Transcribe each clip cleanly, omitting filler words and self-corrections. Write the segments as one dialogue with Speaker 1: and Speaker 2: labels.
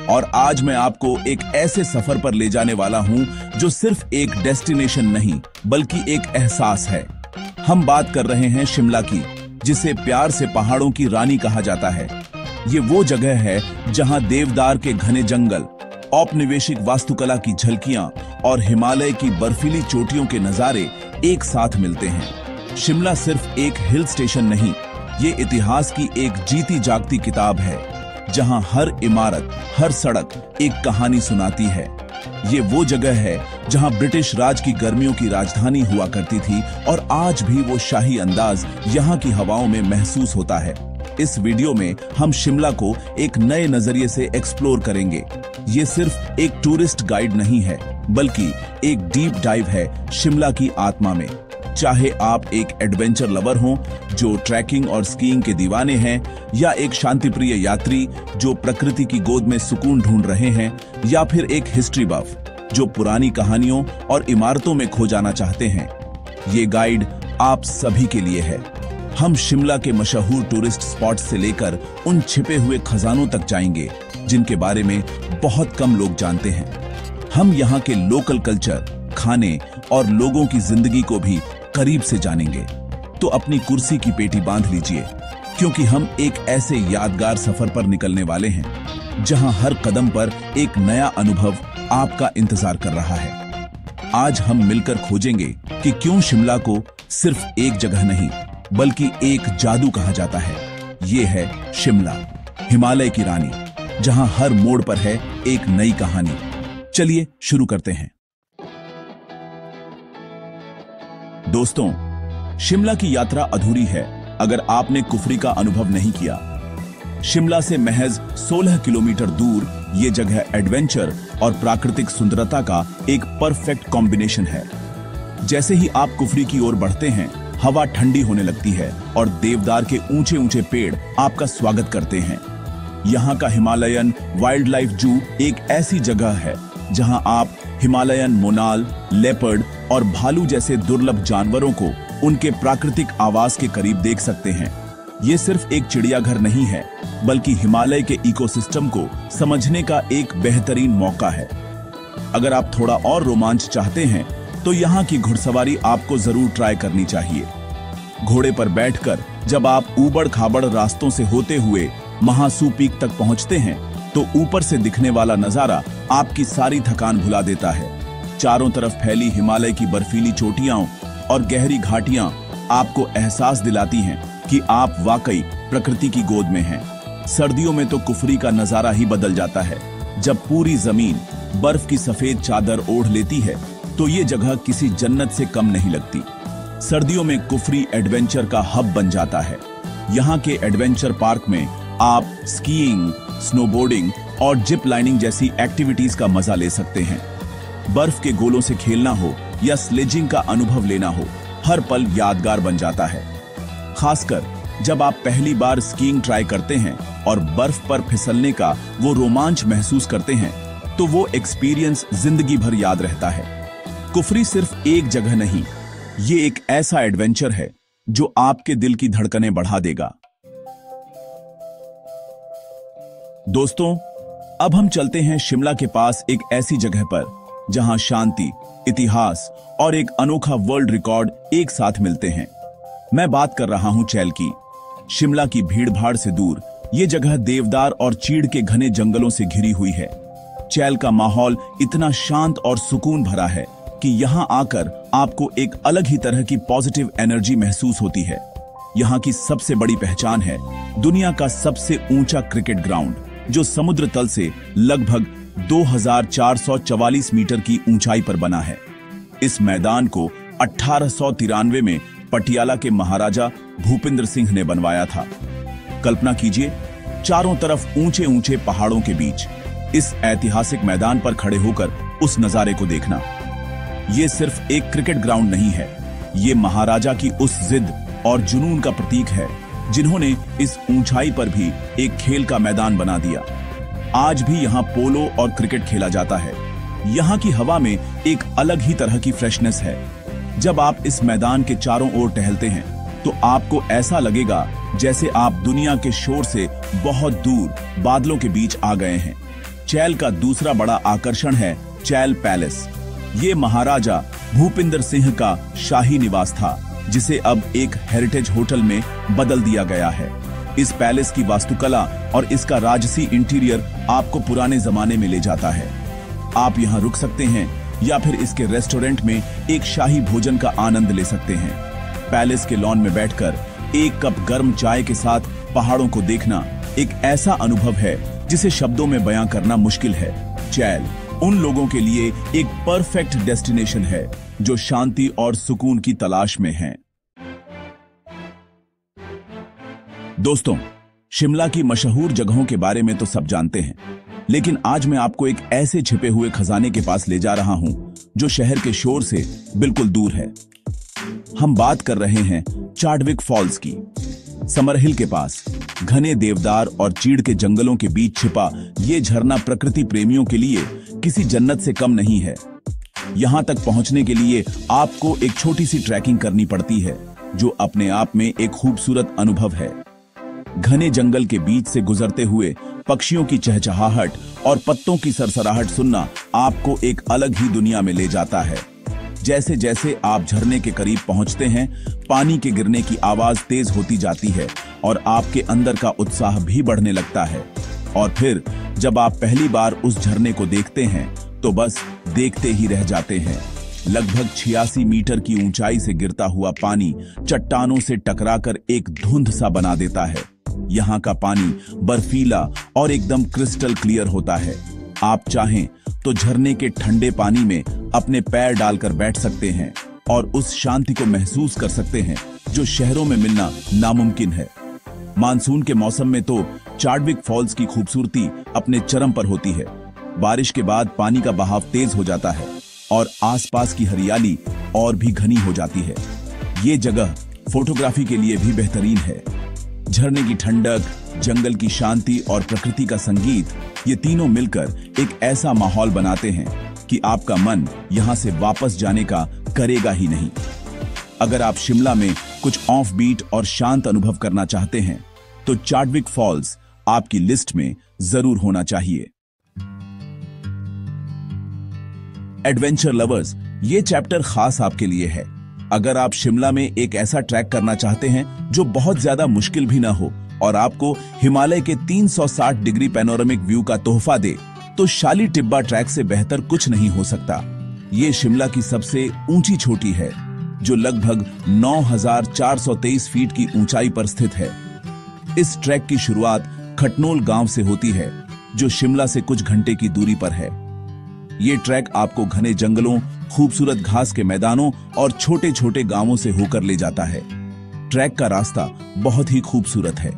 Speaker 1: और आज मैं आपको एक ऐसे सफर पर ले जाने वाला हूं जो सिर्फ एक डेस्टिनेशन नहीं बल्कि एक एहसास है। हम बात कर रहे हैं शिमला की, जिसे प्यार से पहाड़ों की रानी कहा जाता है। ये वो जगह है जहां देवदार के घने जंगल, औपनिवेशिक वास्तुकला की झलकियां और हिमालय की बर्फीली चोटियों के नजारे एक साथ मिलते हैं। शिमला सिर्फ एक हिल स्टेशन नहीं, ये इतिहास की एक जीती जागती किताब है, जहां हर इमारत, हर सड़क एक कहानी सुनाती है। ये वो जगह है जहां ब्रिटिश राज की गर्मियों की राजधानी हुआ करती थी और आज भी वो शाही अंदाज यहां की हवाओं में महसूस होता है। इस वीडियो में हम शिमला को एक नए नजरिए से एक्सप्लोर करेंगे। ये सिर्फ एक टूरिस्ट गाइड नहीं है, बल्कि एक डीप डाइव है शिमला की आत्मा में। चाहे आप एक एडवेंचर लवर हो जो ट्रैकिंग और स्कीइंग के दीवाने हैं, या एक शांतिप्रिय यात्री जो प्रकृति की गोद में सुकून ढूंढ रहे हैं, या फिर एक हिस्ट्री बफ जो पुरानी कहानियों और इमारतों में खो जाना चाहते हैं, ये गाइड आप सभी के लिए है। हम शिमला के मशहूर टूरिस्ट स्पॉट से लेकर उन छिपे हुए खजानों तक जाएंगे जिनके बारे में बहुत कम लोग जानते हैं। हम यहाँ के लोकल कल्चर, खाने और लोगों की जिंदगी को भी करीब से जानेंगे। तो अपनी कुर्सी की पेटी बांध लीजिए, क्योंकि हम एक ऐसे यादगार सफर पर निकलने वाले हैं जहां हर कदम पर एक नया अनुभव आपका इंतजार कर रहा है। आज हम मिलकर खोजेंगे कि क्यों शिमला को सिर्फ एक जगह नहीं बल्कि एक जादू कहा जाता है। ये है शिमला, हिमालय की रानी, जहां हर मोड़ पर है एक नई कहानी। चलिए शुरू करते हैं। दोस्तों, शिमला की यात्रा अधूरी है अगर आपने कुफरी का अनुभव नहीं किया। शिमला से महज 16 किलोमीटर दूर ये जगह एडवेंचर और प्राकृतिक सुंदरता का एक परफेक्ट कॉम्बिनेशन है। जैसे ही आप कुफरी की ओर बढ़ते हैं, हवा ठंडी होने लगती है और देवदार के ऊंचे ऊंचे पेड़ आपका स्वागत करते हैं। यहाँ का हिमालयन वाइल्ड लाइफ जू एक ऐसी जगह है जहाँ आप हिमालयन मोनाल, लेपर्ड और भालू जैसे दुर्लभ जानवरों को उनके प्राकृतिक आवास के करीब देख सकते हैं। ये सिर्फ एक चिड़ियाघर नहीं है, बल्कि हिमालय के इकोसिस्टम को समझने का एक बेहतरीन मौका है। अगर आप थोड़ा और रोमांच चाहते हैं, तो यहाँ की घुड़सवारी आपको जरूर ट्राई करनी चाहिए। घोड़े पर बैठकर जब आप ऊबड़ खाबड़ रास्तों से होते हुए महासू पीक तक पहुंचते हैं, तो ऊपर से दिखने वाला नजारा आपकी सारी थकान भुला देता है। चारों तरफ फैली हिमालय की बर्फीली चोटियां और गहरी घाटियां आपको एहसास दिलाती हैं कि आप वाकई प्रकृति की गोद में हैं। सर्दियों में तो कुफरी का नजारा ही बदल जाता है। जब पूरी जमीन बर्फ की सफेद चादर ओढ़ लेती है, तो ये जगह किसी जन्नत से कम नहीं लगती। सर्दियों में कुफरी एडवेंचर का हब बन जाता है। यहाँ के एडवेंचर पार्क में आप स्कीइंग, स्नोबोर्डिंग और जिप लाइनिंग जैसी एक्टिविटीज का मजा ले सकते हैं। बर्फ के गोलों से खेलना हो या स्लेजिंग का अनुभव लेना हो, हर पल यादगार बन जाता है। खासकर जब आप पहली बार स्कीइंग ट्राई करते हैं और बर्फ पर फिसलने का वो रोमांच महसूस करते हैं, तो वो एक्सपीरियंस जिंदगी भर याद रहता है। कुफरी सिर्फ एक जगह नहीं, ये एक ऐसा एडवेंचर है जो आपके दिल की धड़कनें बढ़ा देगा। दोस्तों, अब हम चलते हैं शिमला के पास एक ऐसी जगह पर जहां शांति, इतिहास और एक अनोखा वर्ल्ड रिकॉर्ड एक साथ मिलते हैं। मैं बात कर रहा हूं चैल की। शिमला की भीड़-भाड़ से दूर ये जगह देवदार और चीड़ के घने जंगलों से घिरी हुई है। चैल का माहौल इतना शांत और सुकून भरा है कि यहां आकर आपको एक अलग ही तरह की पॉजिटिव एनर्जी महसूस होती है। यहां की सबसे बड़ी पहचान है दुनिया का सबसे ऊंचा क्रिकेट ग्राउंड, जो समुद्र तल से लगभग 2444 मीटर की ऊंचाई पर बना है। इस मैदान को 1893 में पटियाला के महाराजा भूपिंद्र सिंह ने बनवाया था। कल्पना कीजिए, चारों तरफ ऊंचे ऊंचे पहाड़ों के बीच इस ऐतिहासिक मैदान पर खड़े होकर उस नजारे को देखना। ये सिर्फ एक क्रिकेट ग्राउंड नहीं है, ये महाराजा की उस जिद और जुनून का प्रतीक है जिन्होंने इस ऊंचाई पर भी एक खेल का मैदान बना दिया। आज भी यहाँ पोलो और क्रिकेट खेला जाता है। यहाँ की हवा में एक अलग ही तरह की फ्रेशनेस है। जब आप इस मैदान के चारों ओर टहलते हैं, तो आपको ऐसा लगेगा जैसे आप दुनिया के शोर से बहुत दूर बादलों के बीच आ गए हैं। चैल का दूसरा बड़ा आकर्षण है चैल पैलेस। ये महाराजा भूपिंदर सिंह का शाही निवास था, जिसे अब एक हेरिटेज होटल में बदल दिया गया है। इस पैलेस की वास्तुकला और इसका राजसी इंटीरियर आपको पुराने जमाने में ले जाता है। आप यहाँ रुक सकते हैं या फिर इसके रेस्टोरेंट में एक शाही भोजन का आनंद ले सकते हैं। पैलेस के लॉन में बैठकर एक कप गर्म चाय के साथ पहाड़ों को देखना एक ऐसा अनुभव है जिसे शब्दों में बयां करना मुश्किल है। चैल उन लोगों के लिए एक परफेक्ट डेस्टिनेशन है जो शांति और सुकून की तलाश में हैं। दोस्तों, शिमला की मशहूर जगहों के बारे में तो सब जानते हैं, लेकिन आज मैं आपको एक ऐसे छिपे हुए खजाने के पास ले जा रहा हूं जो शहर के शोर से बिल्कुल दूर है। हम बात कर रहे हैं चार्डविक फॉल्स की। समरहिल के पास घने देवदार और चीड़ के जंगलों के बीच छिपा ये झरना प्रकृति प्रेमियों के लिए किसी जन्नत से कम नहीं है। यहां तक पहुंचने के लिए आपको एक छोटी सी ट्रैकिंग करनी पड़ती है, जो अपने आप में एक खूबसूरत अनुभव है। घने जंगल के बीच से गुजरते हुए पक्षियों की चहचहाहट और पत्तों की सरसराहट सुनना आपको एक अलग ही दुनिया में ले जाता है। जैसे जैसे आप झरने के करीब पहुंचते हैं, पानी के गिरने की आवाज तेज होती जाती है और आपके अंदर का उत्साह भी बढ़ने लगता है। और फिर जब आप पहली बार उस झरने को देखते हैं तो बस देखते ही रह जाते हैं। लगभग 86 मीटर की ऊंचाई से गिरता हुआ पानी चट्टानों से टकराकर एक धुंध सा बना देता है। यहाँ का पानी बर्फीला और एकदम क्रिस्टल क्लियर होता है। आप चाहें तो झरने के ठंडे पानी में अपने पैर डालकर बैठ सकते हैं और उस शांति को महसूस कर सकते हैं जो शहरों में मिलना नामुमकिन है। मानसून के मौसम में तो चार्डविक फॉल्स की खूबसूरती अपने चरम पर होती है। बारिश के बाद पानी का बहाव तेज हो जाता है और आसपास की हरियाली और भी घनी हो जाती है। ये जगह फोटोग्राफी के लिए भी बेहतरीन है। झरने की ठंडक, जंगल की शांति और प्रकृति का संगीत, ये तीनों मिलकर एक ऐसा माहौल बनाते हैं कि आपका मन यहां से वापस जाने का करेगा ही नहीं। अगर आप शिमला में कुछ ऑफ बीट और शांत अनुभव करना चाहते हैं तो चार्डविक फॉल्स आपकी लिस्ट में जरूर होना चाहिए। एडवेंचर लवर्स, ये चैप्टर खास आपके लिए है। अगर आप शिमला में एक ऐसा ट्रैक करना चाहते हैं जो बहुत ज्यादा मुश्किल भी ना हो और आपको हिमालय के 360 डिग्री पैनोरामिक व्यू का तोहफा दे, तो शाली टिब्बा ट्रैक से बेहतर कुछ नहीं हो सकता। ये शिमला की सबसे ऊंची चोटी है जो लगभग 9,423 फीट की ऊंचाई पर स्थित है। इस ट्रैक की शुरुआत खटनोल गांव से होती है जो शिमला से कुछ घंटे की दूरी पर है। ये ट्रैक आपको घने जंगलों, खूबसूरत घास के मैदानों और छोटे छोटे गांवों से होकर ले जाता है। ट्रैक का रास्ता बहुत ही खूबसूरत है।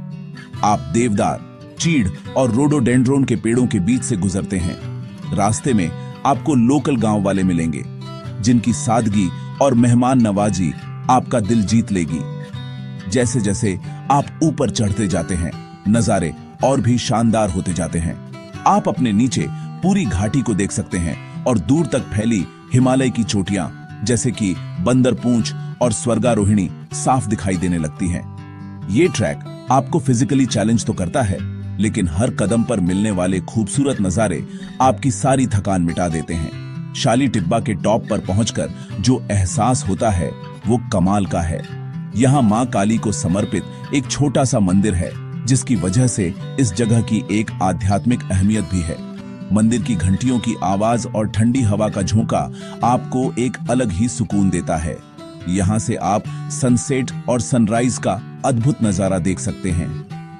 Speaker 1: आप देवदार, चीड़ और रोडोडेंड्रोन के पेड़ों के बीच से गुजरते हैं। रास्ते में आपको लोकल गांव वाले मिलेंगे जिनकी सादगी और मेहमान नवाजी आपका दिल जीत लेगी। जैसे जैसे आप ऊपर चढ़ते जाते हैं, नजारे और भी शानदार होते जाते हैं। आप अपने नीचे पूरी घाटी को देख सकते हैं और दूर तक फैली हिमालय की चोटियां जैसे कि बंदरपूंछ और स्वर्गारोहिणी साफ दिखाई देने लगती हैं। ये ट्रैक आपको फिजिकली चैलेंज तो करता है, लेकिन हर कदम पर मिलने वाले खूबसूरत नजारे आपकी सारी थकान मिटा देते हैं। शाली टिब्बा के टॉप पर पहुंचकर जो एहसास होता है वो कमाल का है। यहाँ मां काली को समर्पित एक छोटा सा मंदिर है, जिसकी वजह से इस जगह की एक आध्यात्मिक अहमियत भी है। मंदिर की घंटियों की आवाज और ठंडी हवा का झोंका आपको एक अलग ही सुकून देता है। यहाँ से आप सनसेट और सनराइज का अद्भुत नजारा देख सकते हैं।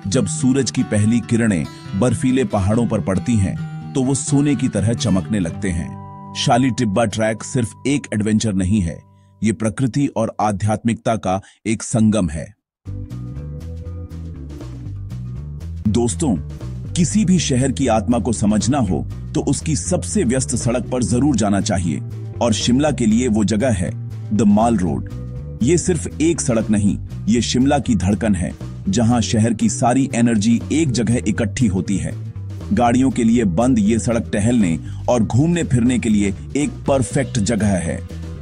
Speaker 1: जब सूरज की पहली किरणें बर्फीले पहाड़ों पर पड़ती हैं, तो वो सोने की तरह चमकने लगते हैं। शाली टिब्बा ट्रैक सिर्फ एक एडवेंचर नहीं है, ये प्रकृति और आध्यात्मिकता का एक संगम है। दोस्तों, किसी भी शहर की आत्मा को समझना हो तो उसकी सबसे व्यस्त सड़क पर जरूर जाना चाहिए, और शिमला के लिए वो जगह है द माल रोड। ये सिर्फ एक सड़क नहीं, ये शिमला की धड़कन है, जहां शहर की सारी एनर्जी एक जगह इकट्ठी होती है। गाड़ियों के लिए बंद ये सड़क टहलने और घूमने फिरने के लिए एक परफेक्ट जगह है।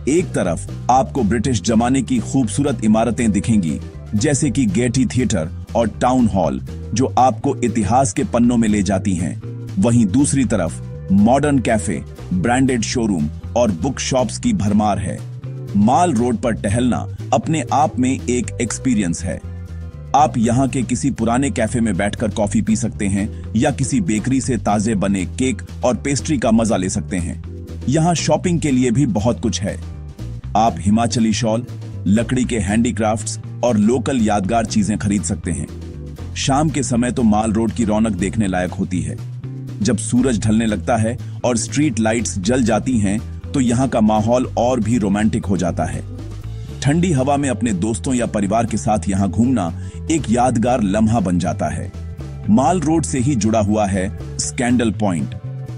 Speaker 1: एक तरफ आपको ब्रिटिश जमाने की खूबसूरत इमारतें दिखेंगी, जैसे कि गेटी थिएटर और टाउन हॉल, जो आपको इतिहास के पन्नों में ले जाती हैं। वहीं दूसरी तरफ मॉडर्न कैफे, ब्रांडेड शोरूम और बुक शॉप्स की भरमार है। माल रोड पर टहलना अपने आप में एक एक्सपीरियंस है। आप यहाँ के किसी पुराने कैफे में बैठकर कॉफी पी सकते हैं या किसी बेकरी से ताजे बने केक और पेस्ट्री का मजा ले सकते हैं। यहाँ शॉपिंग के लिए भी बहुत कुछ है। आप हिमाचली शॉल, लकड़ी के हैंडीक्राफ्ट्स और लोकल यादगार चीजें खरीद सकते हैं। शाम के समय तो माल रोड की रौनक देखने लायक होती है। जब सूरज ढलने लगता है और स्ट्रीट लाइट्स जल जाती हैं, तो यहाँ का माहौल और भी रोमांटिक हो जाता है। ठंडी हवा में अपने दोस्तों या परिवार के साथ यहाँ घूमना एक यादगार लम्हा बन जाता है। माल रोड से ही जुड़ा हुआ है स्कैंडल पॉइंट,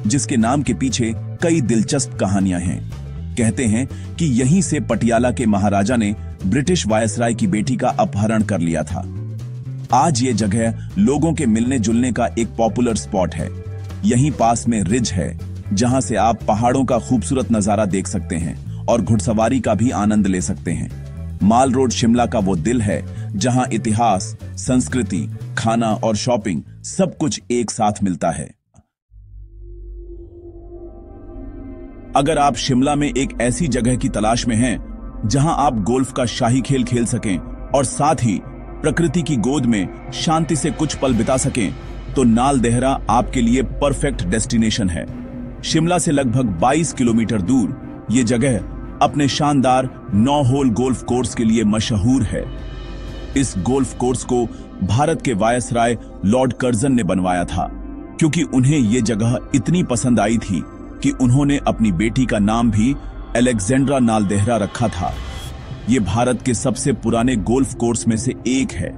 Speaker 1: जिसके नाम के पीछे कई दिलचस्प कहानियां हैं। कहते हैं कि यहीं से पटियाला के महाराजा ने ब्रिटिश वायसराय की बेटी का अपहरण कर लिया था। आज ये जगह लोगों के मिलने जुलने का एक पॉपुलर स्पॉट है। यहीं पास में रिज है, जहां से आप पहाड़ों का खूबसूरत नजारा देख सकते हैं और घुड़सवारी का भी आनंद ले सकते हैं। माल रोड शिमला का वो दिल है जहां इतिहास, संस्कृति, खाना और शॉपिंग सब कुछ एक साथ मिलता है। अगर आप शिमला में एक ऐसी जगह की तलाश में हैं जहां आप गोल्फ का शाही खेल खेल सकें और साथ ही प्रकृति की गोद में शांति से कुछ पल बिता सकें, तो नाल देहरा आपके लिए परफेक्ट डेस्टिनेशन है। शिमला से लगभग 22 किलोमीटर दूर ये जगह अपने शानदार 9 होल गोल्फ कोर्स के लिए मशहूर है। इस गोल्फ कोर्स को भारत के वायसराय लॉर्ड कर्जन ने बनवाया था, क्योंकि उन्हें यह जगह इतनी पसंद आई थी कि उन्होंने अपनी बेटी का नाम भी अलेक्जेंड्रा नाल देहरा रखा था। यह भारत के सबसे पुराने गोल्फ कोर्स में से एक है।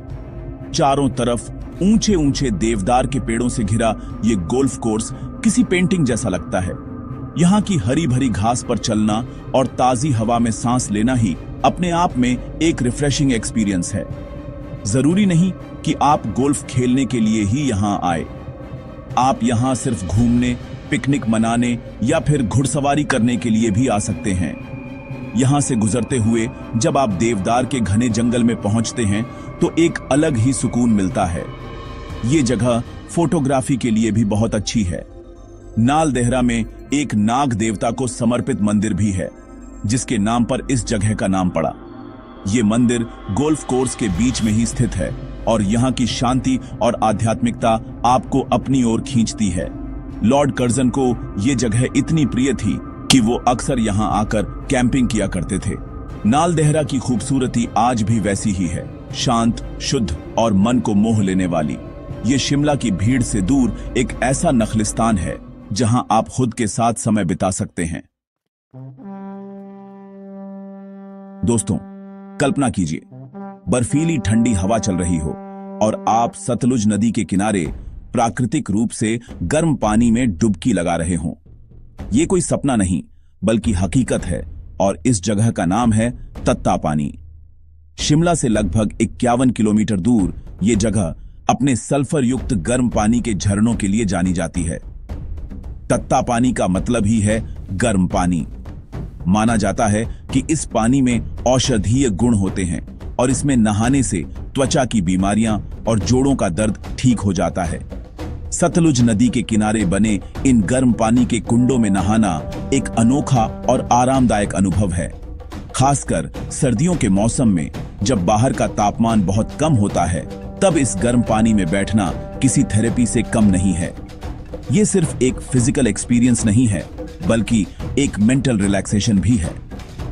Speaker 1: चारों तरफ ऊंचे ऊंचे देवदार के पेड़ों से घिरा यह गोल्फ कोर्स किसी पेंटिंग जैसा लगता है। यहाँ की हरी भरी घास पर चलना और ताजी हवा में सांस लेना ही अपने आप में एक रिफ्रेशिंग एक्सपीरियंस है। जरूरी नहीं कि आप गोल्फ खेलने के लिए ही यहाँ आए। आप यहाँ सिर्फ घूमने, पिकनिक मनाने या फिर घुड़सवारी करने के लिए भी आ सकते हैं। यहाँ से गुजरते हुए जब आप देवदार के घने जंगल में पहुंचते हैं, तो एक अलग ही सुकून मिलता है। ये जगह फोटोग्राफी के लिए भी बहुत अच्छी है। नाल देहरा में एक नाग देवता को समर्पित मंदिर भी है, जिसके नाम पर इस जगह का नाम पड़ा। ये मंदिर गोल्फ कोर्स के बीच में ही स्थित है और यहाँ की शांति और आध्यात्मिकता आपको अपनी ओर खींचती है। लॉर्ड कर्जन को ये जगह इतनी प्रिय थी कि वो अक्सर यहाँ आकर कैंपिंग किया करते थे। नाल देहरा की खूबसूरती आज भी वैसी ही है, शांत, शुद्ध और मन को मोह लेने वाली। ये शिमला की भीड़ से दूर एक ऐसा नखलिस्तान है जहां आप खुद के साथ समय बिता सकते हैं। दोस्तों, कल्पना कीजिए, बर्फीली ठंडी हवा चल रही हो और आप सतलुज नदी के किनारे प्राकृतिक रूप से गर्म पानी में डुबकी लगा रहे हों। यह कोई सपना नहीं, बल्कि हकीकत है और इस जगह का नाम है तत्ता पानी। शिमला से लगभग 51 किलोमीटर दूर यह जगह अपने सल्फर युक्त गर्म पानी के झरनों के लिए जानी जाती है। तत्ता पानी का मतलब ही है गर्म पानी। माना जाता है कि इस पानी में औषधीय गुण होते हैं और इसमें नहाने से त्वचा की बीमारियां और जोड़ों का दर्द ठीक हो जाता है। सतलुज नदी के किनारे बने इन गर्म पानी के कुंडों में नहाना एक अनोखा और आरामदायक अनुभव है। खासकर सर्दियों के मौसम में जब बाहर का तापमान बहुत कम होता है, तब इस गर्म पानी में बैठना किसी थेरेपी से कम नहीं है। ये सिर्फ एक फिजिकल एक्सपीरियंस नहीं है, बल्कि एक मेंटल रिलैक्सेशन भी है।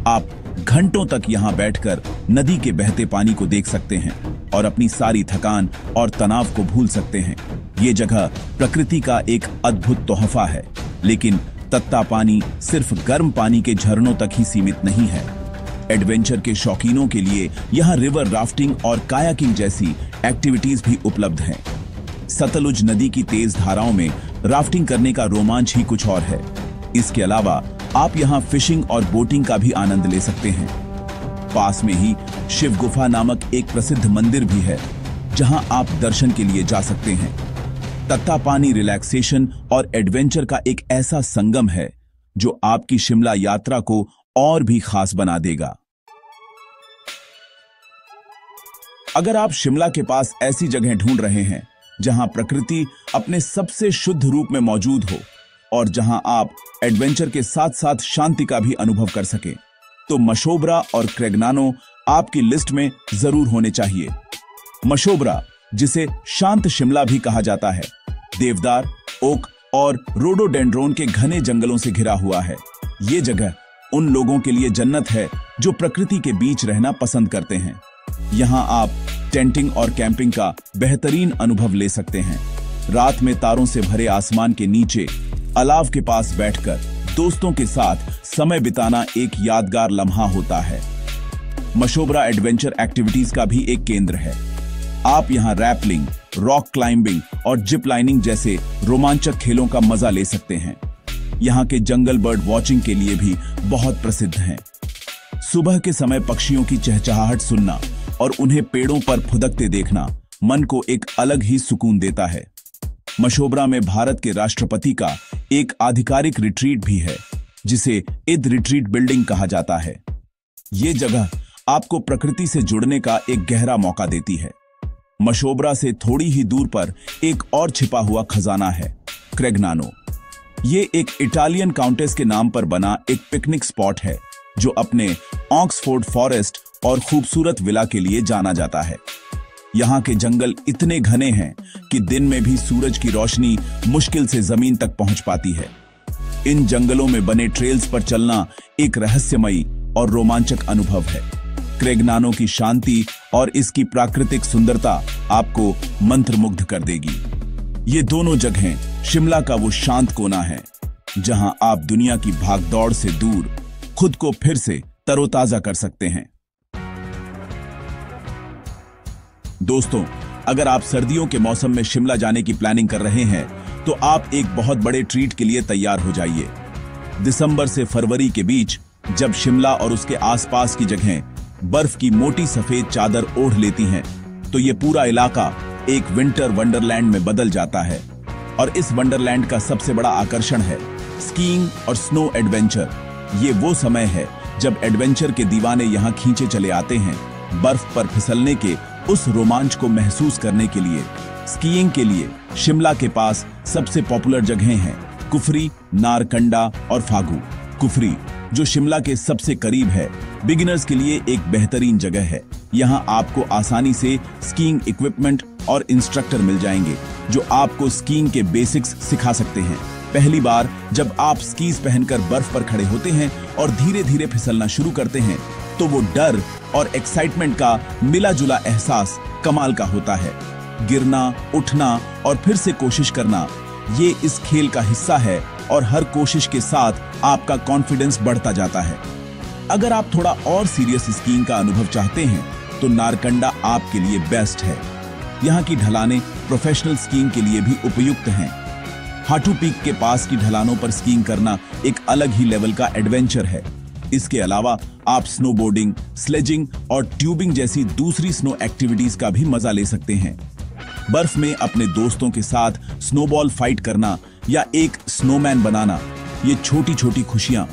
Speaker 1: आप घंटों तक यहाँ बैठकर नदी के बहते पानी को देख सकते हैं और अपनी सारी थकान और तनाव को भूल सकते हैं। ये जगह प्रकृति का एक अद्भुत तोहफा है, लेकिन तत्ता पानी सिर्फ गर्म पानी के झरनों तक ही सीमित नहीं है। एडवेंचर के शौकीनों के लिए यहाँ रिवर राफ्टिंग और कायाकिंग जैसी एक्टिविटीज भी उपलब्ध हैं। सतलुज नदी की तेज धाराओं में राफ्टिंग करने का रोमांच ही कुछ और है। इसके अलावा आप यहाँ फिशिंग और बोटिंग का भी आनंद ले सकते हैं। पास में ही शिव गुफा नामक एक प्रसिद्ध मंदिर भी है, जहां आप दर्शन के लिए जा सकते हैं। तत्ता पानी रिलैक्सेशन और एडवेंचर का एक ऐसा संगम है जो आपकी शिमला यात्रा को और भी खास बना देगा। अगर आप शिमला के पास ऐसी जगह ढूंढ रहे हैं जहां प्रकृति अपने सबसे शुद्ध रूप में मौजूद हो और जहां आप एडवेंचर के साथ साथ शांति का भी अनुभव कर सकें, तो मशोबरा और क्रेगनानो आपकी लिस्ट में जरूर होने चाहिए। मशोबरा, जिसे शांत शिमला भी कहा जाता है, देवदार, ओक और रोडोडेंड्रोन के घने जंगलों से घिरा हुआ है। ये जगह उन लोगों के लिए जन्नत है जो प्रकृति के बीच रहना पसंद करते हैं। यहाँ आप टेंटिंग और कैंपिंग का बेहतरीन अनुभव ले सकते हैं। रात में तारों से भरे आसमान के नीचे अलाव के पास बैठकर दोस्तों के साथ समय बिताना एक यादगार लम्हा होता है। मशोबरा एडवेंचर एक्टिविटीज का भी एक केंद्र है। आप यहाँ रैपलिंग, रॉक क्लाइंबिंग और जिप लाइनिंग जैसे रोमांचक खेलों का मजा ले सकते हैं। यहाँ के जंगल बर्ड वॉचिंग के लिए भी बहुत प्रसिद्ध हैं। सुबह के समय पक्षियों की चहचहाहट सुनना और उन्हें पेड़ों पर फुदकते देखना मन को एक अलग ही सुकून देता है। मशोबरा में भारत के राष्ट्रपति का एक आधिकारिक रिट्रीट भी है, जिसे इद रिट्रीट बिल्डिंग कहा जाता है। ये जगह आपको प्रकृति से जुड़ने का एक गहरा मौका देती है। मशोबरा से थोड़ी ही दूर पर एक और छिपा हुआ खजाना है, क्रेगनानो। ये एक इटालियन काउंटेस के नाम पर बना एक पिकनिक स्पॉट है, जो अपने ऑक्सफोर्ड फॉरेस्ट और खूबसूरत विला के लिए जाना जाता है। यहाँ के जंगल इतने घने हैं कि दिन में भी सूरज की रोशनी मुश्किल से जमीन तक पहुंच पाती है। इन जंगलों में बने ट्रेल्स पर चलना एक रहस्यमयी और रोमांचक अनुभव है। क्रेगनानो की शांति और इसकी प्राकृतिक सुंदरता आपको मंत्रमुग्ध कर देगी। ये दोनों जगहें शिमला का वो शांत कोना है, जहां आप दुनिया की भागदौड़ से दूर खुद को फिर से तरोताजा कर सकते हैं। दोस्तों, अगर आप सर्दियों के मौसम में शिमला जाने की प्लानिंग कर रहे हैं, तो आप एक बहुत बड़े ट्रीट के लिए तैयार हो जाइए। दिसंबर से फरवरी के बीच, जब शिमला और उसके आसपास की जगहें बर्फ की मोटी सफेद चादर ओढ़ लेती हैं, तो ये पूरा इलाका एक विंटर वंडरलैंड में बदल जाता है। और इस वंडरलैंड का सबसे बड़ा आकर्षण है स्कीइंग और स्नो एडवेंचर। ये वो समय है जब एडवेंचर के दीवाने यहाँ खींचे चले आते हैं, बर्फ पर फिसलने के उस रोमांच को महसूस करने के लिए। स्कीइंग के लिए शिमला के पास सबसे पॉपुलर जगहें हैं कुफरी, नारकंडा और फागू। कुफरी, जो शिमला के सबसे करीब है, बिगिनर्स के लिए एक बेहतरीन जगह है। यहाँ आपको आसानी से स्कीइंग इक्विपमेंट और इंस्ट्रक्टर मिल जाएंगे, जो आपको स्कीइंग के बेसिक्स सिखा सकते हैं। पहली बार जब आप स्कीज पहनकर बर्फ पर खड़े होते हैं और धीरे धीरे फिसलना शुरू करते हैं, तो वो डर और एक्साइटमेंट का मिला जुला एहसास कमाल का होता है। गिरना, उठना और फिर से कोशिश करना, ये इस खेल का हिस्सा है और हर कोशिश के साथ आपका कॉन्फिडेंस बढ़ता जाता है। अगर आप थोड़ा और सीरियस स्कीइंग का अनुभव चाहते हैं, तो नारकंडा आपके लिए बेस्ट है। यहाँ की ढलानें प्रोफेशनल स्कीइंग के लिए भी उपयुक्त हैं। हाटू पीक के पास की ढलानों पर स्कीइंग करना एक अलग ही लेवल का एडवेंचर है। इसके अलावा आप स्नोबोर्डिंग, स्लेजिंग और ट्यूबिंग जैसी दूसरी स्नो एक्टिविटीज का भी मजा ले सकते हैं। बर्फ में अपने दोस्तों के साथ स्नोबॉल फाइट करना या एक स्नोमैन बनाना, ये छोटी छोटी खुशियां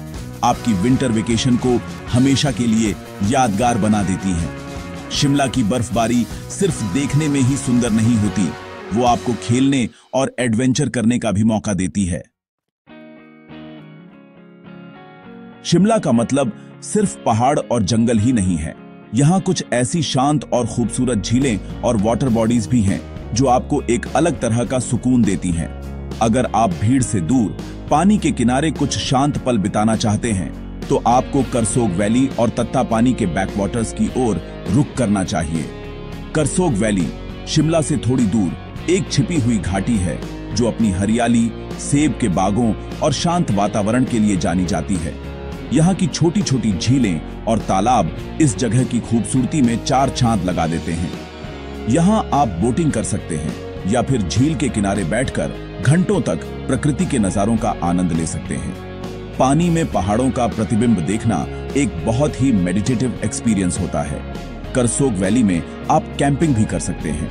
Speaker 1: आपकी विंटर वेकेशन को हमेशा के लिए यादगार बना देती हैं। शिमला की बर्फबारी सिर्फ देखने में ही सुंदर नहीं होती, वो आपको खेलने और एडवेंचर करने का भी मौका देती है। शिमला का मतलब सिर्फ पहाड़ और जंगल ही नहीं है। यहाँ कुछ ऐसी शांत और खूबसूरत झीलें और वाटर बॉडीज भी हैं, जो आपको एक अलग तरह का सुकून देती हैं। अगर आप भीड़ से दूर पानी के किनारे कुछ शांत पल बिताना चाहते हैं, तो आपको करसोग वैली और तत्तापानी के बैकवाटर्स की ओर रुख करना चाहिए। करसोग वैली शिमला से थोड़ी दूर एक छिपी हुई घाटी है, जो अपनी हरियाली, सेब के बागों और शांत वातावरण के लिए जानी जाती है। यहाँ की छोटी छोटी झीलें और तालाब इस जगह की खूबसूरती में चार चांद लगा देते हैं। यहाँ आप बोटिंग कर सकते हैं या फिर झील के किनारे बैठकर घंटों तक प्रकृति के नजारों का आनंद ले सकते हैं। पानी में पहाड़ों का प्रतिबिंब देखना एक बहुत ही मेडिटेटिव एक्सपीरियंस होता है। करसोग वैली में आप कैंपिंग भी कर सकते हैं।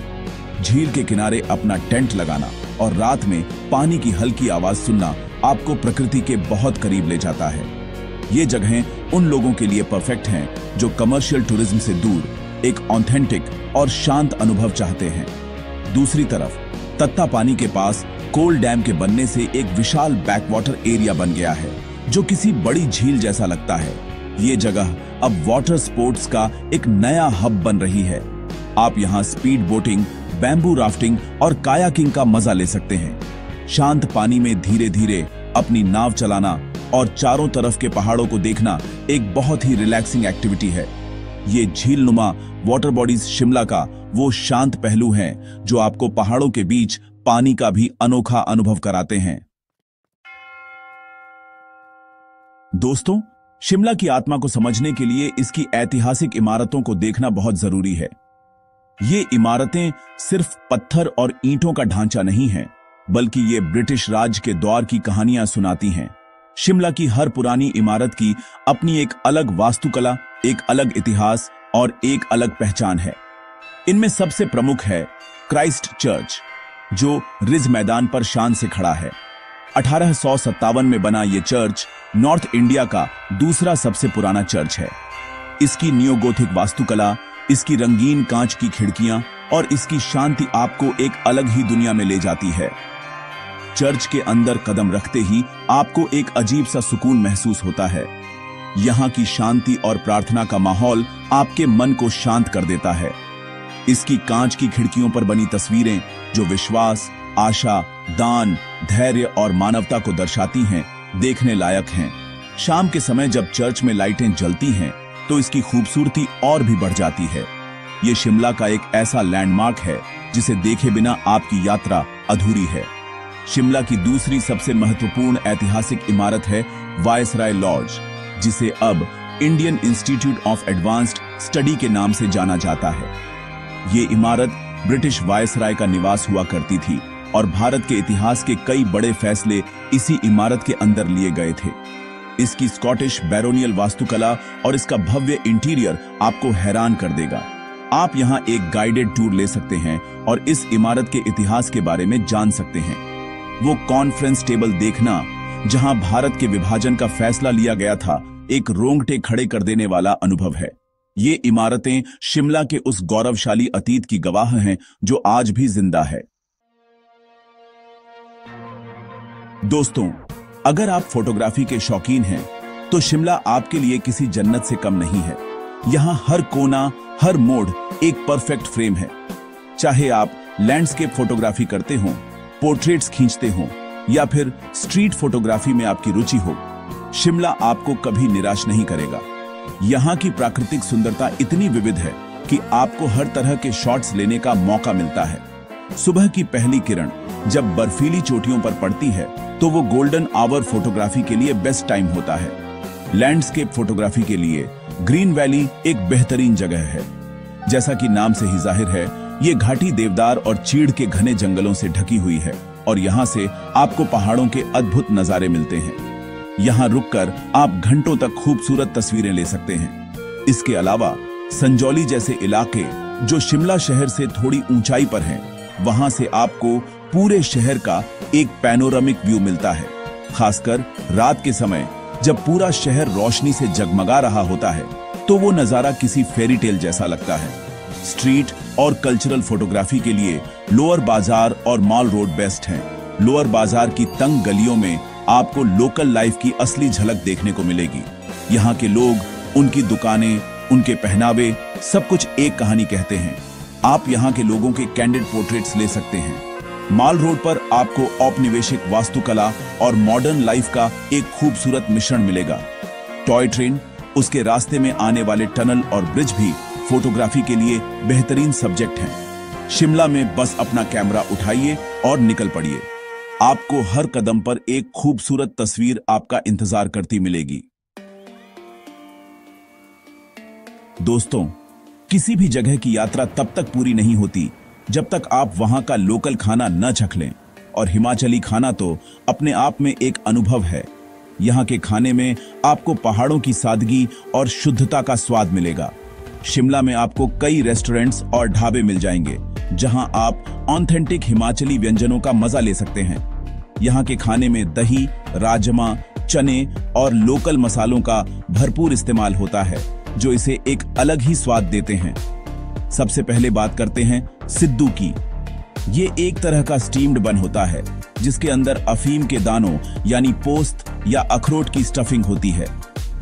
Speaker 1: झील के किनारे अपना टेंट लगाना और रात में पानी की हल्की आवाज सुनना आपको प्रकृति के बहुत करीब ले जाता है। ये जगहें उन लोगों के लिए परफेक्ट हैं जो कमर्शियल टूरिज्म से दूर एक ऑथेंटिक और शांत अनुभव चाहते हैं। दूसरी तरफ तत्तापानी के पास कोल डैम के बनने से एक विशाल बैकवाटर एरिया बन गया है जो किसी बड़ी झील जैसा लगता है। ये जगह अब वाटर स्पोर्ट्स का एक नया हब बन रही है। आप यहाँ स्पीड बोटिंग, बैम्बू राफ्टिंग और कायाकिंग का मजा ले सकते हैं। शांत पानी में धीरे धीरे अपनी नाव चलाना और चारों तरफ के पहाड़ों को देखना एक बहुत ही रिलैक्सिंग एक्टिविटी है। ये झीलनुमा वाटर बॉडीज शिमला का वो शांत पहलू हैं जो आपको पहाड़ों के बीच पानी का भी अनोखा अनुभव कराते हैं। दोस्तों, शिमला की आत्मा को समझने के लिए इसकी ऐतिहासिक इमारतों को देखना बहुत जरूरी है। ये इमारतें सिर्फ पत्थर और ईंटों का ढांचा नहीं है, बल्कि ये ब्रिटिश राज के दौर की कहानियां सुनाती हैं। शिमला की हर पुरानी इमारत की अपनी एक अलग वास्तुकला, एक अलग इतिहास और एक अलग पहचान है। इनमें सबसे प्रमुख है क्राइस्ट चर्च, जो रिज मैदान पर शान से खड़ा है। 1857 में बना ये चर्च नॉर्थ इंडिया का दूसरा सबसे पुराना चर्च है। इसकी नियोगोथिक वास्तुकला, इसकी रंगीन कांच की खिड़कियां और इसकी शांति आपको एक अलग ही दुनिया में ले जाती है। चर्च के अंदर कदम रखते ही आपको एक अजीब सा सुकून महसूस होता है। यहाँ की शांति और प्रार्थना का माहौल आपके मन को शांत कर देता है। इसकी कांच की खिड़कियों पर बनी तस्वीरें जो विश्वास, आशा, दान, धैर्य और मानवता को दर्शाती हैं, देखने लायक हैं। शाम के समय जब चर्च में लाइटें जलती हैं, तो इसकी खूबसूरती और भी बढ़ जाती है। ये शिमला का एक ऐसा लैंडमार्क है जिसे देखे बिना आपकी यात्रा अधूरी है। शिमला की दूसरी सबसे महत्वपूर्ण ऐतिहासिक इमारत है वायसराय लॉज, जिसे अब Indian institute of advanced study के नाम से जाना जाता है। ये इमारत ब्रिटिश वायसराय का निवास हुआ करती थी और भारत के इतिहास के कई बड़े फैसले इसी इमारत के अंदर लिए गए थे। इसकी स्कॉटिश बैरोनियल वास्तुकला और इसका भव्य इंटीरियर आपको हैरान कर देगा। आप यहाँ एक गाइडेड टूर ले सकते हैं और इस इमारत के इतिहास के बारे में जान सकते हैं। वो कॉन्फ्रेंस टेबल देखना जहां भारत के विभाजन का फैसला लिया गया था, एक रोंगटे खड़े कर देने वाला अनुभव है। ये इमारतें शिमला के उस गौरवशाली अतीत की गवाह हैं जो आज भी जिंदा है। दोस्तों, अगर आप फोटोग्राफी के शौकीन हैं, तो शिमला आपके लिए किसी जन्नत से कम नहीं है। यहाँ हर कोना, हर मोड़ एक परफेक्ट फ्रेम है। चाहे आप लैंडस्केप फोटोग्राफी करते हो, पोर्ट्रेट्स खींचते हो या फिर स्ट्रीट फोटोग्राफी में आपकी रुचि हो, शिमला आपको कभी निराश नहीं करेगा। यहाँ की प्राकृतिक सुंदरता इतनी विविध है कि आपको हर तरह के शॉट्स लेने का मौका मिलता है। सुबह की पहली किरण जब बर्फीली चोटियों पर पड़ती है, तो वो गोल्डन आवर फोटोग्राफी के लिए बेस्ट टाइम होता है। लैंडस्केप फोटोग्राफी के लिए ग्रीन वैली एक बेहतरीन जगह है। जैसा कि नाम से ही जाहिर है, ये घाटी देवदार और चीड़ के घने जंगलों से ढकी हुई है और यहाँ से आपको पहाड़ों के अद्भुत नजारे मिलते हैं। यहाँ रुककर आप घंटों तक खूबसूरत तस्वीरें ले सकते हैं। इसके अलावा संजौली जैसे इलाके जो शिमला शहर से थोड़ी ऊंचाई पर हैं, वहां से आपको पूरे शहर का एक पैनोरामिक व्यू मिलता है। खासकर रात के समय जब पूरा शहर रोशनी से जगमगा रहा होता है, तो वो नजारा किसी फेरी टेल जैसा लगता है। स्ट्रीट और कल्चरल फोटोग्राफी के लिए लोअर बाजार और मॉल रोड बेस्ट हैं। लोअर बाजार की तंग गलियों में आपको लोकल लाइफ की असली झलक देखने को मिलेगी। यहाँ के लोग, उनकी दुकानें, उनके पहनावे, सब कुछ एक कहानी कहते हैं। आप यहाँ के लोगों के कैंडिड पोर्ट्रेट्स ले सकते हैं। मॉल रोड पर आपको औपनिवेशिक वास्तुकला और मॉडर्न लाइफ का एक खूबसूरत मिश्रण मिलेगा। टॉय ट्रेन, उसके रास्ते में आने वाले टनल और ब्रिज भी फोटोग्राफी के लिए बेहतरीन सब्जेक्ट हैं। शिमला में बस अपना कैमरा उठाइए और निकल पड़िए। आपको हर कदम पर एक खूबसूरत तस्वीर आपका इंतजार करती मिलेगी। दोस्तों, किसी भी जगह की यात्रा तब तक पूरी नहीं होती जब तक आप वहां का लोकल खाना न चख लें, और हिमाचली खाना तो अपने आप में एक अनुभव है। यहाँ के खाने में आपको पहाड़ों की सादगी और शुद्धता का स्वाद मिलेगा। शिमला में आपको कई रेस्टोरेंट्स और ढाबे मिल जाएंगे जहां आप ऑथेंटिक हिमाचली व्यंजनों का मजा ले सकते हैं। यहाँ के खाने में दही, राजमा, चने और लोकल मसालों का भरपूर इस्तेमाल होता है, जो इसे एक अलग ही स्वाद देते हैं। सबसे पहले बात करते हैं सिद्धू की। ये एक तरह का स्टीम्ड बन होता है जिसके अंदर अफीम के दानों यानी पोस्त या अखरोट की स्टफिंग होती है।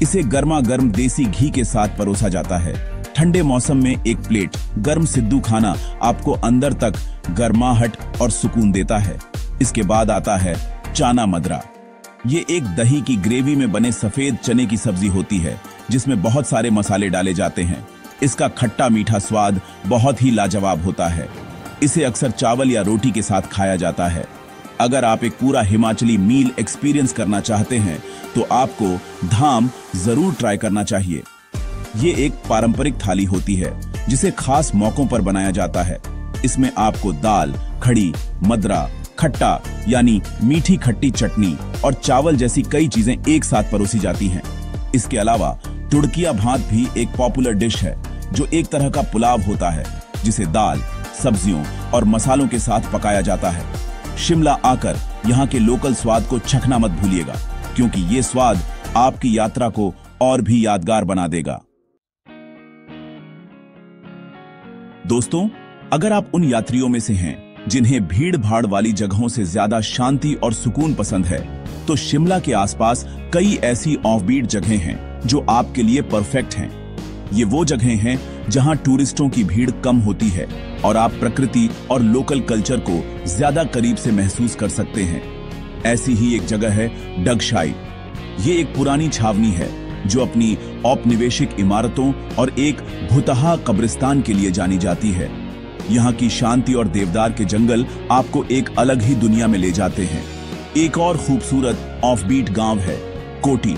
Speaker 1: इसे गर्मा गर्म देसी घी के साथ परोसा जाता है। ठंडे मौसम में एक प्लेट गर्म सिद्धू खाना आपको अंदर तक गर्माहट और सुकून देता है। इसके बाद आता है चाना मदरा। ये एक दही की ग्रेवी में बने सफेद चने की सब्जी होती है जिसमें बहुत सारे मसाले डाले जाते हैं। इसका खट्टा मीठा स्वाद बहुत ही लाजवाब होता है। इसे अक्सर चावल या रोटी के साथ खाया जाता है। अगर आप एक पूरा हिमाचली मील एक्सपीरियंस करना चाहते हैं तो आपको धाम जरूर ट्राई करना चाहिए। ये एक पारंपरिक थाली होती है जिसे खास मौकों पर बनाया जाता है। इसमें आपको दाल, खड़ी, मदरा, खट्टा यानी मीठी खट्टी चटनी और चावल जैसी कई चीजें एक साथ परोसी जाती हैं। इसके अलावा टुड़किया भात भी एक पॉपुलर डिश है जो एक तरह का पुलाव होता है जिसे दाल, सब्जियों और मसालों के साथ पकाया जाता है। शिमला आकर यहाँ के लोकल स्वाद को चखना मत भूलिएगा, क्योंकि ये स्वाद आपकी यात्रा को और भी यादगार बना देगा। दोस्तों, अगर आप उन यात्रियों में से हैं जिन्हें भीड़ भाड़ वाली जगहों से ज्यादा शांति और सुकून पसंद है, तो शिमला के आसपास कई ऐसी ऑफबीट जगहें हैं जो आपके लिए परफेक्ट हैं। ये वो जगहें हैं जहां टूरिस्टों की भीड़ कम होती है और आप प्रकृति और लोकल कल्चर को ज्यादा करीब से महसूस कर सकते हैं। ऐसी ही एक जगह है डगशाई। ये एक पुरानी छावनी है जो अपनी औपनिवेशिक इमारतों और एक भुतहा कब्रिस्तान के लिए जानी जाती है। यहाँ की शांति और देवदार के जंगल आपको एक अलग ही दुनिया में ले जाते हैं। एक और खूबसूरत ऑफबीट गांव है कोटी।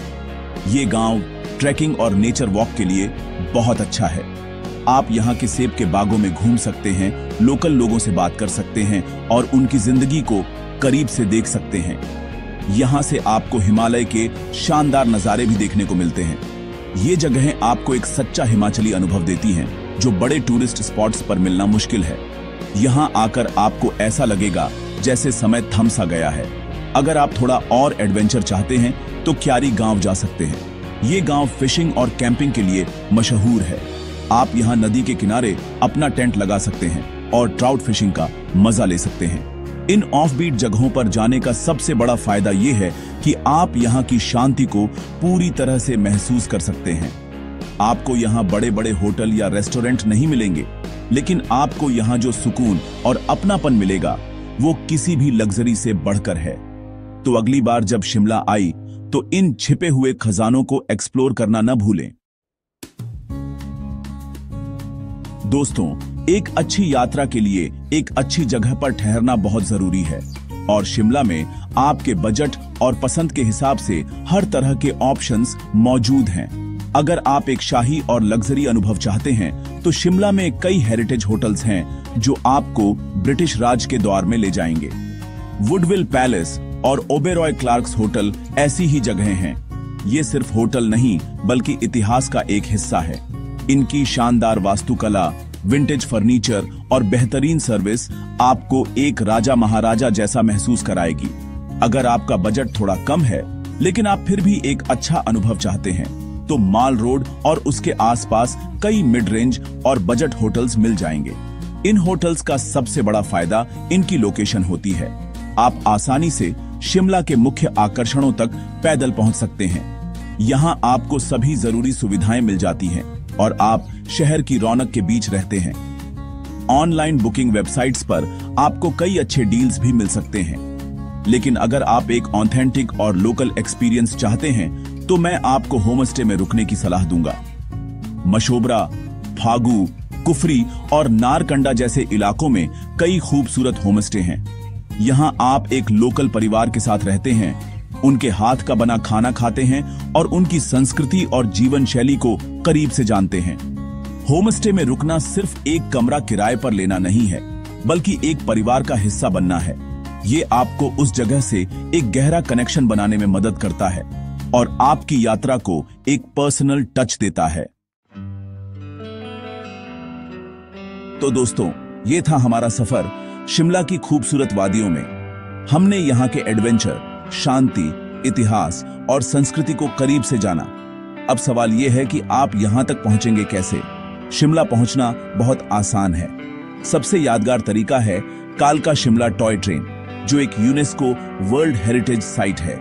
Speaker 1: ये गांव ट्रैकिंग और नेचर वॉक के लिए बहुत अच्छा है। आप यहाँ के सेब के बागों में घूम सकते हैं, लोकल लोगों से बात कर सकते हैं और उनकी जिंदगी को करीब से देख सकते हैं। यहाँ से आपको हिमालय के शानदार नज़ारे भी देखने को मिलते हैं। ये जगहें आपको एक सच्चा हिमाचली अनुभव देती हैं जो बड़े टूरिस्ट स्पॉट्स पर मिलना मुश्किल है। यहाँ आकर आपको ऐसा लगेगा जैसे समय थम सा गया है। अगर आप थोड़ा और एडवेंचर चाहते हैं तो क्यारी गांव जा सकते हैं। ये गांव फिशिंग और कैंपिंग के लिए मशहूर है। आप यहाँ नदी के किनारे अपना टेंट लगा सकते हैं और ट्राउट फिशिंग का मजा ले सकते हैं। इन ऑफबीट जगहों पर जाने का सबसे बड़ा फायदा ये है कि आप यहाँ की शांति को पूरी तरह से महसूस कर सकते हैं। आपको यहाँ बड़े बड़े होटल या रेस्टोरेंट नहीं मिलेंगे, लेकिन आपको यहाँ जो सुकून और अपनापन मिलेगा वो किसी भी लग्जरी से बढ़कर है। तो अगली बार जब शिमला आई तो इन छिपे हुए खजानों को एक्सप्लोर करना न भूलें। दोस्तों, एक अच्छी यात्रा के लिए एक अच्छी जगह पर ठहरना बहुत जरूरी है और शिमला में आपके बजट और पसंद के हिसाब से हर तरह के ऑप्शंस मौजूद हैं। अगर आप एक शाही और लग्जरी अनुभव चाहते हैं तो शिमला में कई हेरिटेज होटल्स हैं जो आपको ब्रिटिश राज के दौर में ले जाएंगे। वुडविल पैलेस और ओबेरॉय क्लार्क्स होटल ऐसी ही जगहें हैं। ये सिर्फ होटल नहीं बल्कि इतिहास का एक हिस्सा है। इनकी शानदार वास्तुकला, विंटेज फर्नीचर और बेहतरीन सर्विस आपको एक राजा महाराजा जैसा महसूस कराएगी। अगर आपका बजट थोड़ा कम है लेकिन आप फिर भी एक अच्छा अनुभव चाहते हैं तो माल रोड और उसके आसपास कई मिड रेंज और बजट होटल्स मिल जाएंगे। इन होटल्स का सबसे बड़ा फायदा इनकी लोकेशन होती है। आप आसानी से शिमला के मुख्य आकर्षणों तक पैदल पहुंच सकते हैं। यहाँ आपको सभी जरूरी सुविधाएं मिल जाती हैं और आप शहर की रौनक के बीच रहते हैं। ऑनलाइन बुकिंग वेबसाइट्स पर आपको कई अच्छे डील्स भी मिल सकते हैं। लेकिन अगर आप एक ऑथेंटिक और लोकल एक्सपीरियंस चाहते हैं तो मैं आपको होमस्टे में रुकने की सलाह दूंगा। मशोबरा, फागू, कुफरी और नारकंडा जैसे इलाकों में कई खूबसूरत होमस्टे हैं। यहाँ आप एक लोकल परिवार के साथ रहते हैं, उनके हाथ का बना खाना खाते हैं और उनकी संस्कृति और जीवन शैली को करीब से जानते हैं। होमस्टे में रुकना सिर्फ एक कमरा किराए पर लेना नहीं है, बल्कि एक परिवार का हिस्सा बनना है। ये आपको उस जगह से एक गहरा कनेक्शन बनाने में मदद करता है और आपकी यात्रा को एक पर्सनल टच देता है। तो दोस्तों, ये था हमारा सफर शिमला की खूबसूरत वादियों में। हमने यहाँ के एडवेंचर, शांति, इतिहास और संस्कृति को करीब से जाना। अब सवाल यह है कि आप यहां तक पहुंचेंगे कैसे? शिमला पहुंचना बहुत आसान है। सबसे यादगार तरीका है कालका शिमला टॉय ट्रेन, जो एक यूनेस्को वर्ल्ड हेरिटेज साइट है।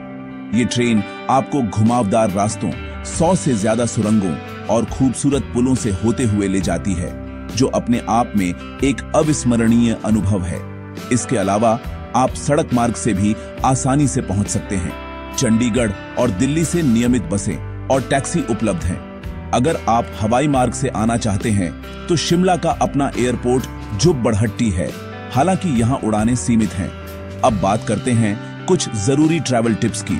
Speaker 1: ये ट्रेन आपको घुमावदार रास्तों, 100 से ज्यादा सुरंगों और खूबसूरत पुलों से होते हुए ले जाती है, जो अपने आप में एक अविस्मरणीय अनुभव है। इसके अलावा आप सड़क मार्ग से भी आसानी से पहुंच सकते हैं। चंडीगढ़ और दिल्ली से नियमित बसें और टैक्सी उपलब्ध हैं। अगर आप हवाई मार्ग से आना चाहते हैं तो शिमला का अपना एयरपोर्ट जुब्ब बढ़हट्टी है, हालांकि यहां उड़ानें सीमित हैं। अब बात करते हैं कुछ जरूरी ट्रैवल टिप्स की।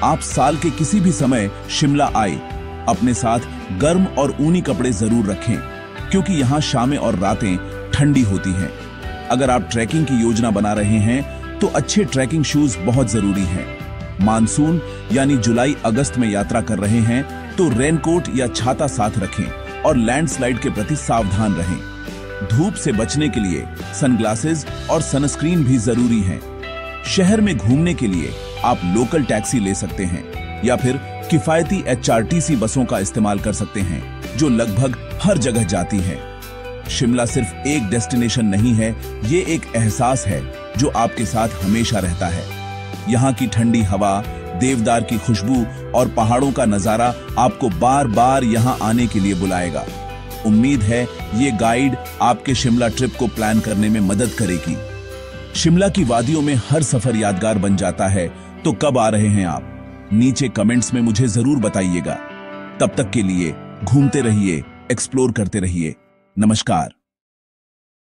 Speaker 1: आप साल के किसी भी समय शिमला आए, अपने साथ गर्म और ऊनी कपड़े जरूर रखें, क्योंकि यहाँ शामें और रातें ठंडी होती हैं। अगर आप ट्रैकिंग की योजना बना रहे हैं तो अच्छे ट्रैकिंग शूज बहुत जरूरी हैं। मानसून यानी जुलाई अगस्त में यात्रा कर रहे हैं तो रेनकोट या छाता साथ रखें और लैंडस्लाइड के प्रति सावधान रहें। धूप से बचने के लिए सनग्लासेस और सनस्क्रीन भी जरूरी हैं। शहर में घूमने के लिए आप लोकल टैक्सी ले सकते हैं या फिर किफायती HRTC बसों का इस्तेमाल कर सकते हैं, जो लगभग हर जगह जाती हैं। शिमला सिर्फ एक डेस्टिनेशन नहीं है, ये एक एहसास है जो आपके साथ हमेशा रहता है। यहाँ की ठंडी हवा, देवदार की खुशबू और पहाड़ों का नजारा आपको बार बार यहाँ आने के लिए बुलाएगा। उम्मीद है ये गाइड आपके शिमला ट्रिप को प्लान करने में मदद करेगी। शिमला की वादियों में हर सफर यादगार बन जाता है, तो कब आ रहे हैं आप? नीचे कमेंट्स में मुझे जरूर बताइएगा। तब तक के लिए घूमते रहिए, एक्सप्लोर करते रहिए। नमस्कार।